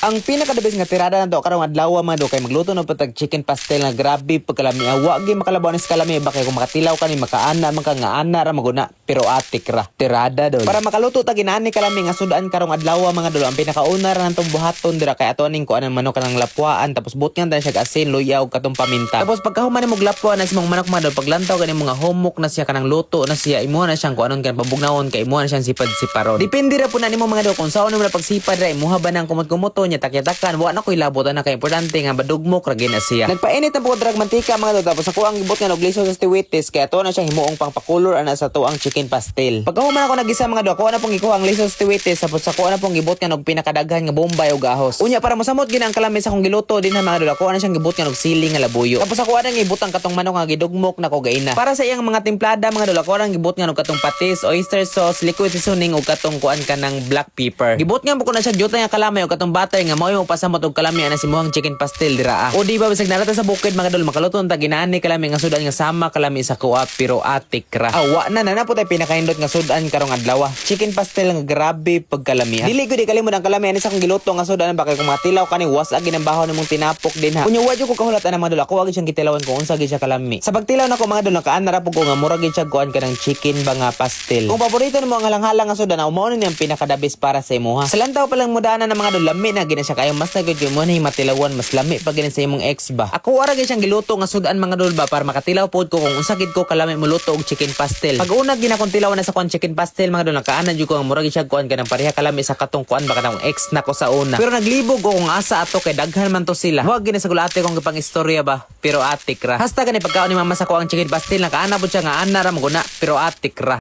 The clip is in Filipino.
Ang pinaka-the-best nga tirada na to karong adlaw mga do kay magluto no patag chicken pastel nga grabe pagkalami. Wa gi makalabaw ni kalami ba kay kung makatilaw ka ni makaana man ka nga ana ra maguna pero atik ra tirada do. Para makaluto ta ginani kalami nga sudan karong adlaw mga do. Ang pinakauna ra nantong buhaton dira kay ato ning kuan manok kanang lapwaan tapos butngan ta siya asin luyaw katong paminta. Tapos pagkahuman ni mog lapwa na simong manok mga do paglantaw kani mga homok na siya kanang luto na siya imo na siyang kuanon kan pabugnawon kay imo na siyang sipad-siparon. Depende ra po na nimo mga do kung saan mo na pagsipad ra imuha ba nang kumot-kumoto nya takyatakan wa na koy labot na kay importante nga badugmok ra gina siya. Nagpainit na po drag mantika mga do tapos ako ang gibot nga og liso sa stiwites kay ato na siyang himuong pangpakulor ana sa to ang chicken pastel. Pagkahuman ako nagisa mga do ako na pong ikuha ang liso sa stiwites tapos ako na pong gibot nga og pinakadaghan nga bombay og ahos. Unya para mosamot gina ang kalamin sa akong giluto din ha mga do ako na siyang gibot nga og siling nga labuyo. Tapos ako na gibot ang katong manok nga gidugmok na ko gaina. Para sa iyang mga timplada mga do ako na gibot nga og katong patis, oyster sauce, liquid seasoning og katong kuan kanang black pepper. Gibot nga ko na siya juta nga kalamay og katong butter nga mao yung pasamot og kalami ana si muhang chicken pastel dira. O di ba bisag narata sa bukid mga dol makaluto ta ginani kalami nga sudan nga sama kalami sa kuha pero atik ra. Awa na po tay pinakaindot nga sudan karong adlaw. Chicken pastel nga grabe pagkalami. Dili ko di kalimod ang kalami ani sa akong giluto nga sudan bakay kung matilaw kani wasag ginang bahaw nimong tinapok din ha. Unya wa ko kahulat ana mga dol ako wag siyang gitilawan kung unsa gid siya kalami. Sa pagtilaw nako mga dol nakaan na ra ko nga murag gid siya kuan kanang chicken ba nga pastel. Kung paborito nimo ang halang-halang nga sudan mao ni ang pinakadabis para sa imo ha. Sa lantaw pa lang mudana ng mga dol lami na gina siya kayo mas nagud mo ni matilawan mas lami pag gina sa imong ex ba. Ako ara gyud siyang giluto nga sudan mga dol ba para makatilaw pod ko kung unsa gid ko kalami mo luto og chicken pastel. Pag una gina kong tilawan na sa kuan chicken pastel mga dol nakaana jud ko nga murag siya kuan kanang pareha kalami sa katong kuan ba kanang ex nako sa una. Pero naglibog ko kung asa ato kay daghan man to sila. Wag gina sa gulate kong gipang istorya ba pero atik ra. Hasta gani pagkaon ni mama sa kuang chicken pastel nakaana pod siya nga ana ra maguna pero atik ra.